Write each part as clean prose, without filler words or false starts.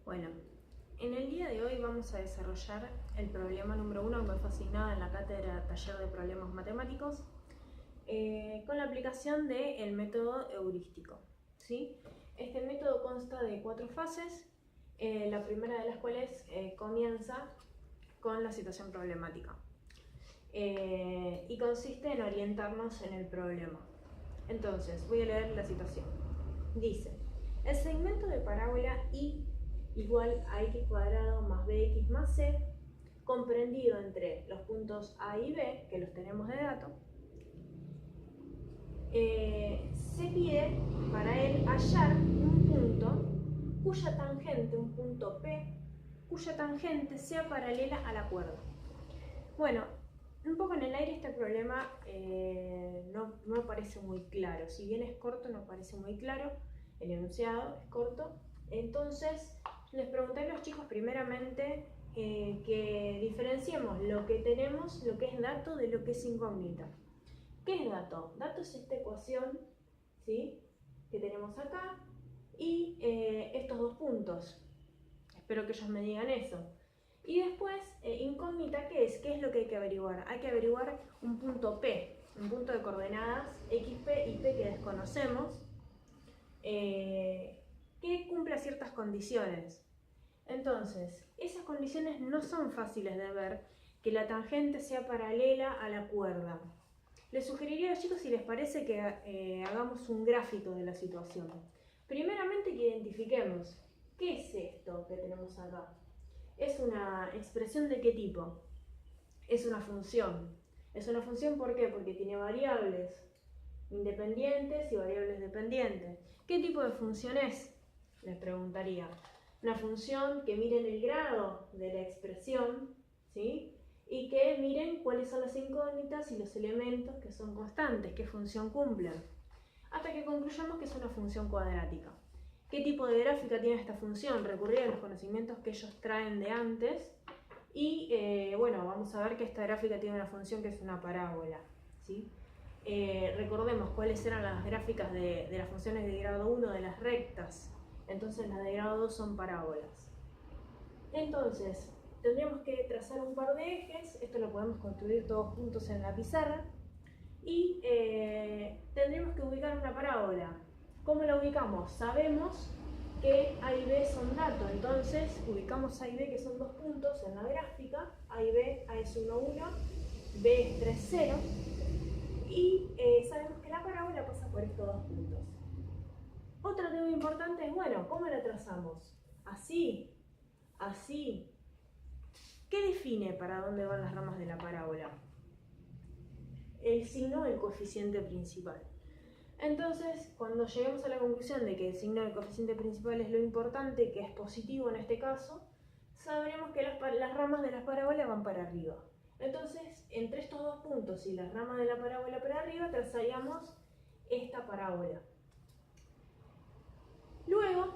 Bueno, en el día de hoy vamos a desarrollar el problema número 1 que me fue asignado en la cátedra Taller de Problemas Matemáticos con la aplicación del método heurístico, ¿sí? Este método consta de 4 fases, la primera de las cuales comienza con la situación problemática y consiste en orientarnos en el problema. Entonces, voy a leer la situación. Dice, el segmento de parábola y igual a x cuadrado más bx más c, comprendido entre los puntos A y B, que los tenemos de dato, se pide para él hallar un punto cuya tangente, un punto P, cuya tangente sea paralela a la cuerda. Bueno, un poco en el aire este problema no parece muy claro. Si bien es corto, no parece muy claro. El enunciado es corto. Entonces, les pregunté a los chicos primeramente que diferenciemos lo que tenemos, lo que es dato, de lo que es incógnita. ¿Qué es dato? Dato es esta ecuación, ¿sí?, que tenemos acá y estos dos puntos. Espero que ellos me digan eso. Y después, incógnita, ¿qué es? ¿Qué es lo que hay que averiguar? Hay que averiguar un punto P, un punto de coordenadas XP y P que desconocemos, que cumpla ciertas condiciones. Entonces, esas condiciones no son fáciles de ver, que la tangente sea paralela a la cuerda. Les sugeriría a los chicos, si les parece, que hagamos un gráfico de la situación. Primeramente, que identifiquemos qué es esto que tenemos acá. ¿Es una expresión de qué tipo? Es una función. ¿Es una función por qué? Porque tiene variables independientes y variables dependientes. ¿Qué tipo de función es? Les preguntaría. Una función que miren el grado de la expresión, ¿sí?, y que miren cuáles son las incógnitas y los elementos que son constantes, qué función cumplen, hasta que concluyamos que es una función cuadrática. ¿Qué tipo de gráfica tiene esta función? Recurrir a los conocimientos que ellos traen de antes y bueno, vamos a ver que esta gráfica tiene una función que es una parábola, ¿sí? Recordemos cuáles eran las gráficas de las funciones de grado 1 de las rectas. Entonces las de grado 2 son parábolas. Entonces, tendríamos que trazar un par de ejes, esto lo podemos construir todos juntos en la pizarra, y tendríamos que ubicar una parábola. ¿Cómo la ubicamos? Sabemos que A y B son datos, entonces ubicamos A y B, que son dos puntos en la gráfica. A y B, A es 1, 1, B es 3, 0, y sabemos que la parábola pasa por estos dos puntos. Otro tema importante es, bueno, ¿cómo la trazamos? Así, así. ¿Qué define para dónde van las ramas de la parábola? El signo del coeficiente principal. Entonces, cuando lleguemos a la conclusión de que el signo del coeficiente principal es lo importante, que es positivo en este caso, sabremos que las ramas de las parábolas van para arriba. Entonces, entre estos dos puntos y las ramas de la parábola para arriba, trazaríamos esta parábola. Luego,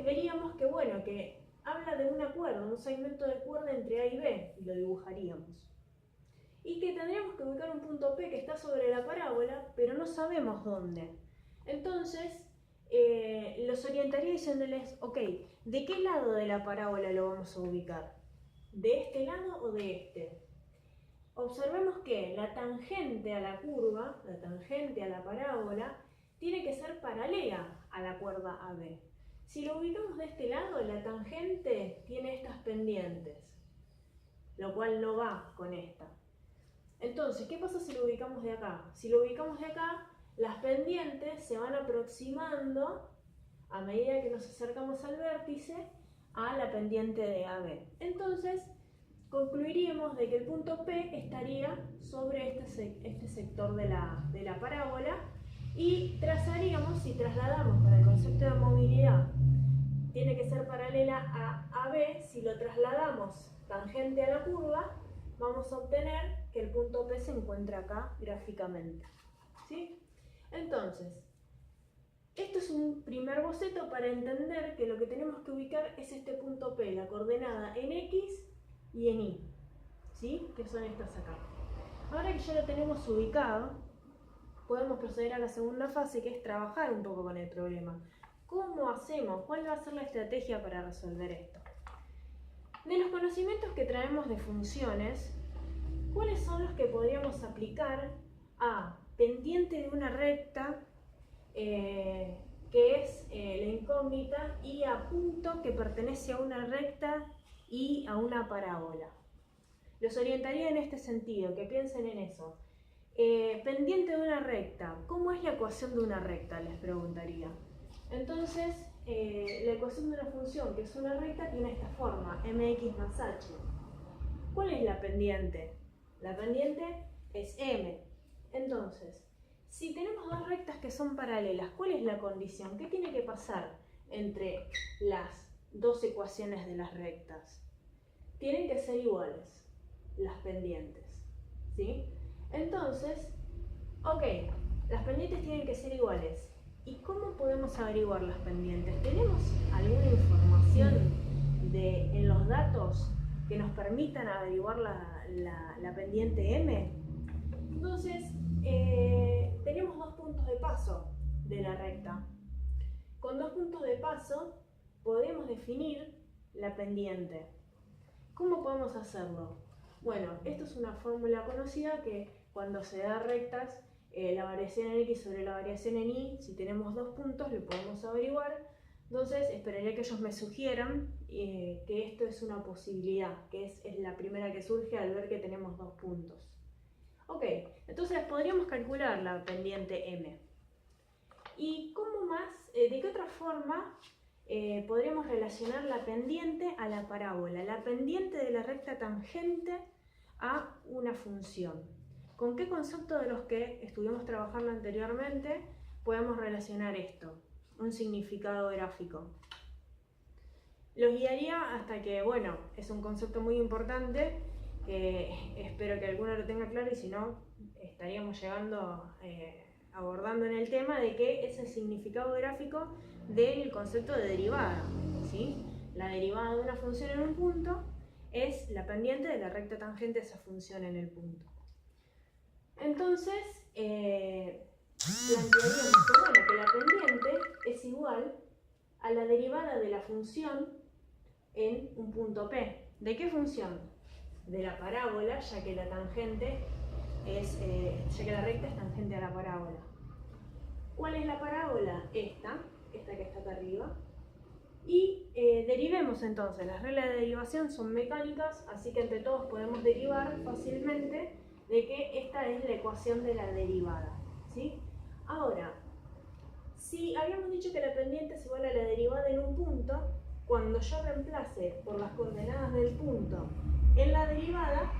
veríamos que, bueno, que habla de una cuerda, un segmento de cuerda entre A y B, y lo dibujaríamos. Y que tendríamos que ubicar un punto P que está sobre la parábola, pero no sabemos dónde. Entonces, los orientaría diciéndoles, ok, ¿de qué lado de la parábola lo vamos a ubicar? ¿De este lado o de este? Observemos que la tangente a la curva, la tangente a la parábola, tiene que ser paralela a la cuerda AB. Si lo ubicamos de este lado, la tangente tiene estas pendientes, lo cual no va con esta. Entonces, ¿qué pasa si lo ubicamos de acá? Si lo ubicamos de acá, las pendientes se van aproximando a medida que nos acercamos al vértice a la pendiente de AB. Entonces, concluiríamos de que el punto P estaría sobre este sector de la parábola y trazaríamos, si trasladamos para el concepto de movilidad, tiene que ser paralela a AB, si lo trasladamos tangente a la curva, vamos a obtener que el punto P se encuentra acá gráficamente, ¿sí? Entonces, esto es un primer boceto para entender que lo que tenemos que ubicar es este punto P, la coordenada en X y en Y, ¿sí?, que son estas acá. Ahora que ya lo tenemos ubicado, podemos proceder a la segunda fase, que es trabajar un poco con el problema. ¿Cómo hacemos? ¿Cuál va a ser la estrategia para resolver esto? De los conocimientos que traemos de funciones, ¿cuáles son los que podríamos aplicar a pendiente de una recta, que es la incógnita, y a punto que pertenece a una recta y a una parábola? Los orientaría en este sentido, que piensen en eso. Pendiente de una recta, ¿cómo es la ecuación de una recta? Les preguntaría. Entonces, la ecuación de una función que es una recta tiene esta forma, mx más h. ¿Cuál es la pendiente? La pendiente es m. Entonces, si tenemos dos rectas que son paralelas, ¿cuál es la condición? ¿Qué tiene que pasar entre las dos ecuaciones de las rectas? Tienen que ser iguales las pendientes, ¿sí? Entonces, ok, las pendientes tienen que ser iguales. ¿Y cómo podemos averiguar las pendientes? ¿Tenemos alguna información en los datos que nos permitan averiguar la pendiente m? Entonces, tenemos dos puntos de paso de la recta. Con dos puntos de paso podemos definir la pendiente. ¿Cómo podemos hacerlo? Bueno, esto es una fórmula conocida que cuando se da rectas, la variación en x sobre la variación en y, si tenemos dos puntos, lo podemos averiguar. Entonces, esperaría que ellos me sugieran que esto es una posibilidad, que es la primera que surge al ver que tenemos dos puntos. Ok, entonces podríamos calcular la pendiente m. ¿Y cómo más, de qué otra forma podríamos relacionar la pendiente a la parábola? La pendiente de la recta tangente a una función. ¿Con qué concepto de los que estuvimos trabajando anteriormente podemos relacionar esto? Un significado gráfico. Los guiaría hasta que, bueno, es un concepto muy importante, que espero que alguno lo tenga claro, y si no, estaríamos llegando, abordando en el tema de qué es el significado gráfico del concepto de derivada, ¿sí? La derivada de una función en un punto es la pendiente de la recta tangente a esa función en el punto. Entonces, plantearíamos que la pendiente es igual a la derivada de la función en un punto P. ¿De qué función? De la parábola, ya que la tangente ya que la recta es tangente a la parábola. ¿Cuál es la parábola? Esta que está acá arriba. Y derivemos entonces. Las reglas de derivación son mecánicas, así que entre todos podemos derivar fácilmente de que esta es la ecuación de la derivada, ¿sí? Ahora, si habíamos dicho que la pendiente es igual a la derivada en un punto, cuando yo reemplace por las coordenadas del punto en la derivada,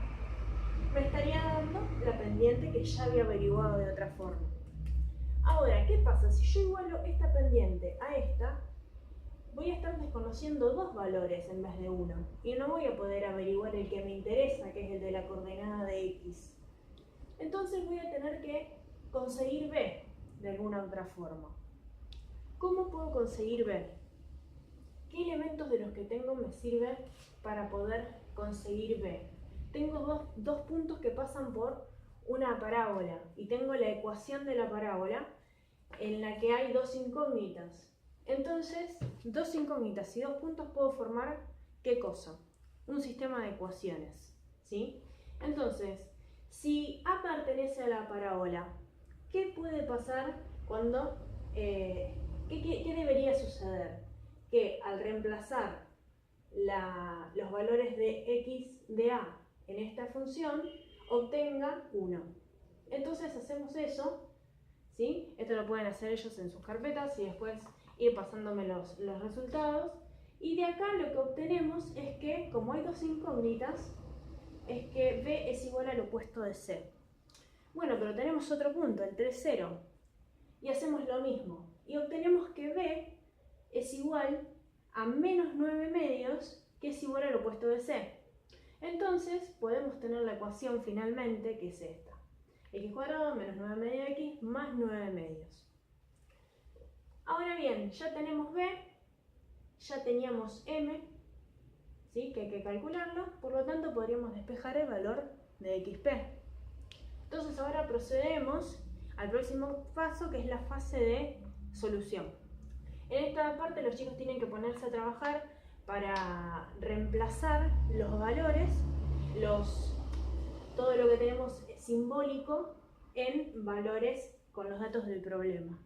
me estaría dando la pendiente que ya había averiguado de otra forma. Ahora, ¿qué pasa? Si yo igualo esta pendiente a esta, voy a estar desconociendo dos valores en vez de uno, y no voy a poder averiguar el que me interesa, que es el de la coordenada de x. Entonces voy a tener que conseguir b de alguna otra forma. ¿Cómo puedo conseguir b? ¿Qué elementos de los que tengo me sirven para poder conseguir b? Tengo dos puntos que pasan por una parábola, y tengo la ecuación de la parábola en la que hay dos incógnitas. Entonces, dos incógnitas y dos puntos puedo formar, ¿qué cosa? Un sistema de ecuaciones, ¿sí? Entonces, si A pertenece a la parábola, ¿qué puede pasar cuando... ¿qué debería suceder? Que al reemplazar los valores de x de A en esta función, obtenga 1. Entonces hacemos eso, ¿sí? Esto lo pueden hacer ellos en sus carpetas y después ir pasándome los resultados. Y de acá lo que obtenemos es que, como hay dos incógnitas, es que B es igual al opuesto de C. Bueno, pero tenemos otro punto, el 3, 0. Y hacemos lo mismo. Y obtenemos que B es igual a menos 9 medios, que es igual al opuesto de C. Entonces podemos tener la ecuación finalmente, que es esta. X cuadrado menos 9 medios de x más 9 medios. Ahora bien, ya tenemos B, ya teníamos M, ¿sí? Que hay que calcularlo, por lo tanto podríamos despejar el valor de XP. Entonces ahora procedemos al próximo paso, que es la fase de solución. En esta parte los chicos tienen que ponerse a trabajar para reemplazar los valores, todo lo que tenemos simbólico en valores con los datos del problema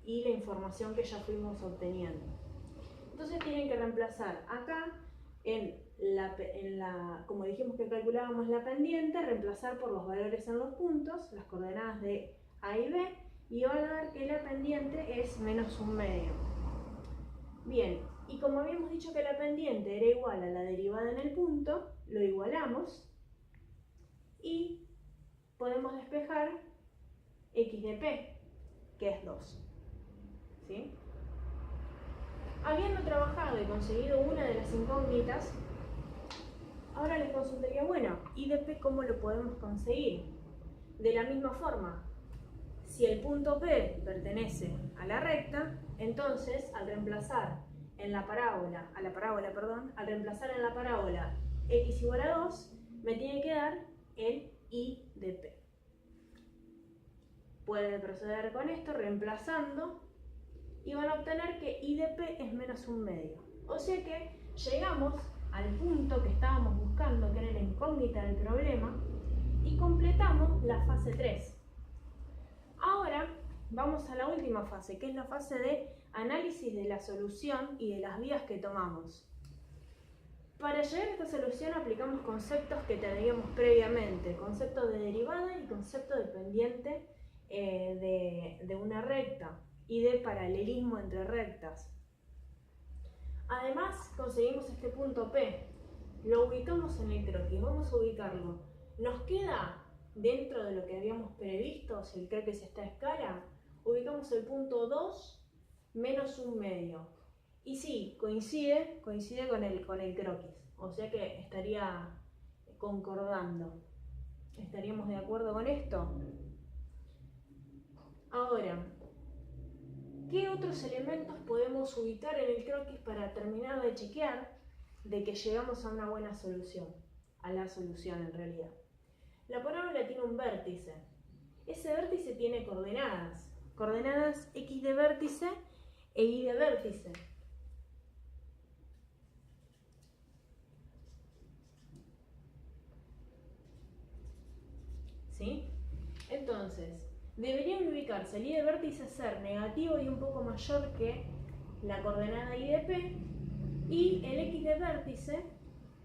y la información que ya fuimos obteniendo. Entonces tienen que reemplazar acá, como dijimos que calculábamos la pendiente, reemplazar por los valores en los puntos, las coordenadas de A y B, y van a ver que la pendiente es menos 1/2. Bien, y como habíamos dicho que la pendiente era igual a la derivada en el punto, lo igualamos y podemos despejar x de p, que es 2. ¿Sí? Habiendo trabajado y conseguido una de las incógnitas, ahora les consultaría, bueno, ¿y de p cómo lo podemos conseguir? De la misma forma, si el punto P pertenece a la recta, entonces al reemplazar en la parábola, al reemplazar en la parábola x igual a 2, me tiene que dar el I de P. Puede proceder con esto reemplazando y van a obtener que I de P es menos 1/2. O sea que llegamos al punto que estábamos buscando, que era la incógnita del problema, y completamos la fase 3. Ahora vamos a la última fase, que es la fase de análisis de la solución y de las vías que tomamos. Para llegar a esta solución aplicamos conceptos que teníamos previamente, concepto de derivada y concepto de pendiente de una recta y de paralelismo entre rectas. Además conseguimos este punto P, lo ubicamos en el croquis, vamos a ubicarlo. Nos queda dentro de lo que habíamos previsto, si el croquis está a escala, ubicamos el punto 2 menos 1/2. Y sí, coincide con el croquis, o sea que estaría concordando. ¿Estaríamos de acuerdo con esto? Ahora, ¿qué otros elementos podemos ubicar en el croquis para terminar de chequear de que llegamos a una buena solución? A la solución en realidad. La parábola tiene un vértice. Ese vértice tiene coordenadas x de vértice e y de vértice. ¿Sí? Entonces, deberían ubicarse el y de vértice ser negativo y un poco mayor que la coordenada y de p, y el x de vértice,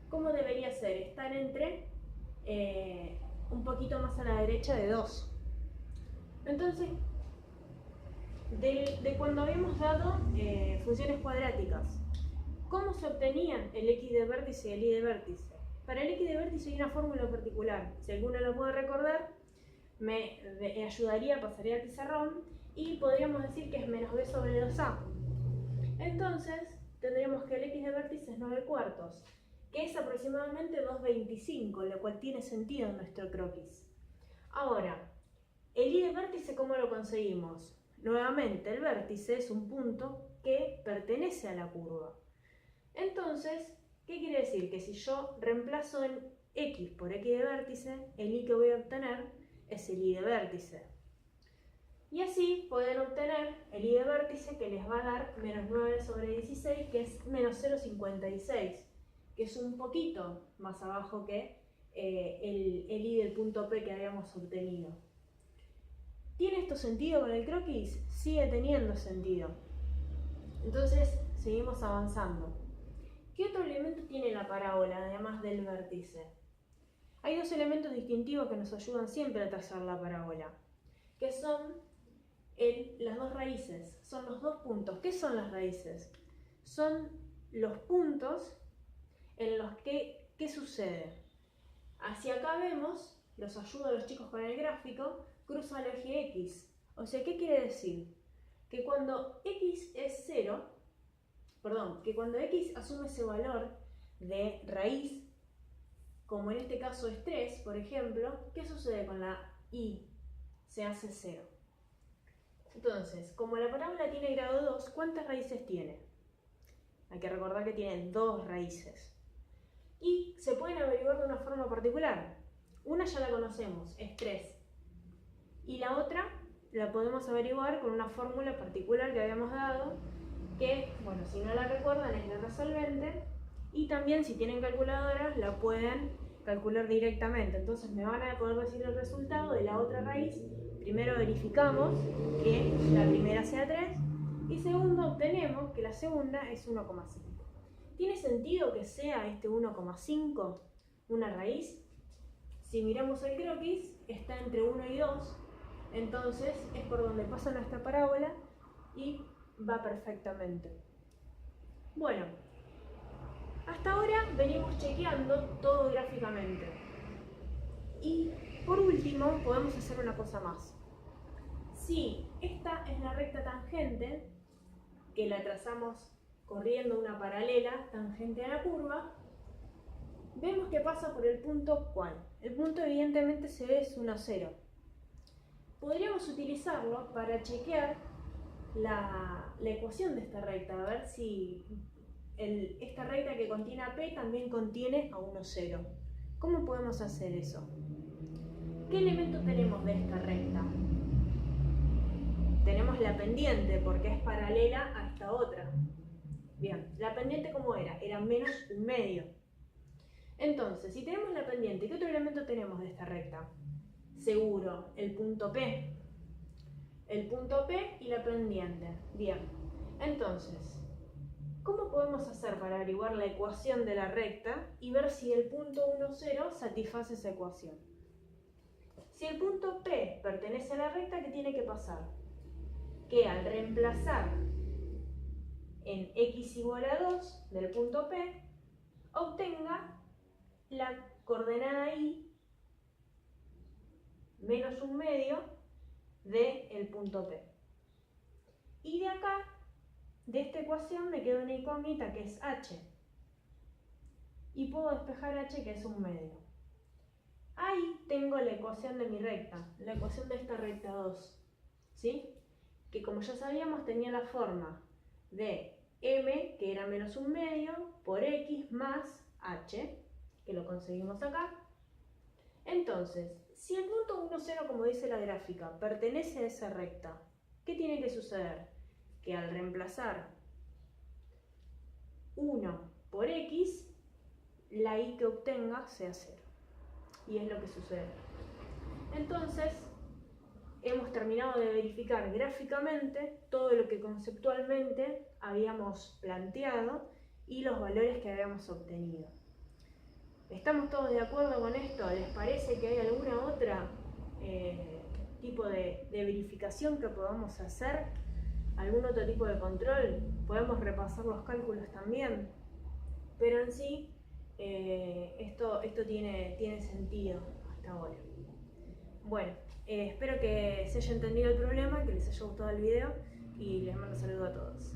¿cómo debería ser? Estar entre un poquito más a la derecha de 2. Entonces, de cuando habíamos dado funciones cuadráticas, ¿cómo se obtenían el x de vértice y el y de vértice? Para el x de vértice hay una fórmula particular. Si alguno lo puede recordar, me ayudaría, pasaría al pizarrón y podríamos decir que es menos b sobre 2a. Entonces, tendríamos que el x de vértice es 9/4, que es aproximadamente 2,25, lo cual tiene sentido en nuestro croquis. Ahora, el y de vértice, ¿cómo lo conseguimos? Nuevamente, el vértice es un punto que pertenece a la curva. Entonces, ¿qué quiere decir? Que si yo reemplazo en x por x de vértice, el y que voy a obtener es el y de vértice. Y así pueden obtener el y de vértice, que les va a dar menos 9 sobre 16, que es menos 0,56, que es un poquito más abajo que el y del punto P que habíamos obtenido. ¿Tiene esto sentido con el croquis? Sigue teniendo sentido. Entonces, seguimos avanzando. ¿Qué otro elemento tiene la parábola, además del vértice? Hay dos elementos distintivos que nos ayudan siempre a trazar la parábola, que son las dos raíces, son los dos puntos. ¿Qué son las raíces? Son los puntos en los que, ¿qué sucede? Hacia acá vemos, los ayudo a los chicos con el gráfico, cruza el eje X. O sea, ¿qué quiere decir? Que cuando X es 0, que cuando X asume ese valor de raíz, como en este caso es 3, por ejemplo, ¿qué sucede con la Y? Se hace 0. Entonces, como la parábola tiene grado 2, ¿cuántas raíces tiene? Hay que recordar que tiene 2 raíces. Y se pueden averiguar de una forma particular. Una ya la conocemos, es 3. Y la otra la podemos averiguar con una fórmula particular que habíamos dado, que, bueno, si no la recuerdan, es la resolvente, y también si tienen calculadoras la pueden calcular directamente. Entonces me van a poder decir el resultado de la otra raíz. Primero verificamos que la primera sea 3 y segundo obtenemos que la segunda es 1,5. ¿Tiene sentido que sea este 1,5 una raíz? Si miramos el croquis, está entre 1 y 2, entonces es por donde pasa nuestra parábola y va perfectamente. Bueno, hasta ahora venimos chequeando todo gráficamente. Y por último, podemos hacer una cosa más. Si esta es la recta tangente, que la trazamos corriendo una paralela tangente a la curva, vemos que pasa por el punto ¿cuál? El punto evidentemente se ve es 1, 0. Podríamos utilizarlo para chequear la ecuación de esta recta, a ver si esta recta que contiene a P también contiene a 1, 0. ¿Cómo podemos hacer eso? ¿Qué elemento tenemos de esta recta? Tenemos la pendiente porque es paralela a esta otra. Bien, ¿la pendiente cómo era? Era menos 1/2. Entonces, si tenemos la pendiente, ¿qué otro elemento tenemos de esta recta? Seguro, el punto P. El punto P y la pendiente. Bien, entonces, ¿cómo podemos hacer para averiguar la ecuación de la recta y ver si el punto 1, 0 satisface esa ecuación? Si el punto P pertenece a la recta, ¿qué tiene que pasar? Que al reemplazar en x igual a 2 del punto P, obtenga la coordenada y menos 1/2 del punto P. Y de acá, de esta ecuación, me queda una incógnita que es h. Y puedo despejar h, que es 1/2. Ahí tengo la ecuación de mi recta, la ecuación de esta recta 2. ¿Sí? Que como ya sabíamos tenía la forma de m, que era menos 1/2, por x más h, que lo conseguimos acá. Entonces, si el punto 1, 0, como dice la gráfica, pertenece a esa recta, ¿qué tiene que suceder? Que al reemplazar 1 por x, la y que obtenga sea 0. Y es lo que sucede. Entonces, hemos terminado de verificar gráficamente todo lo que conceptualmente habíamos planteado y los valores que habíamos obtenido. ¿Estamos todos de acuerdo con esto? ¿Les parece que hay alguna otra tipo de verificación que podamos hacer? ¿Algún otro tipo de control? Podemos repasar los cálculos también. Pero en sí, esto tiene sentido hasta ahora. Bueno, espero que se haya entendido el problema, que les haya gustado el video y les mando un saludo a todos.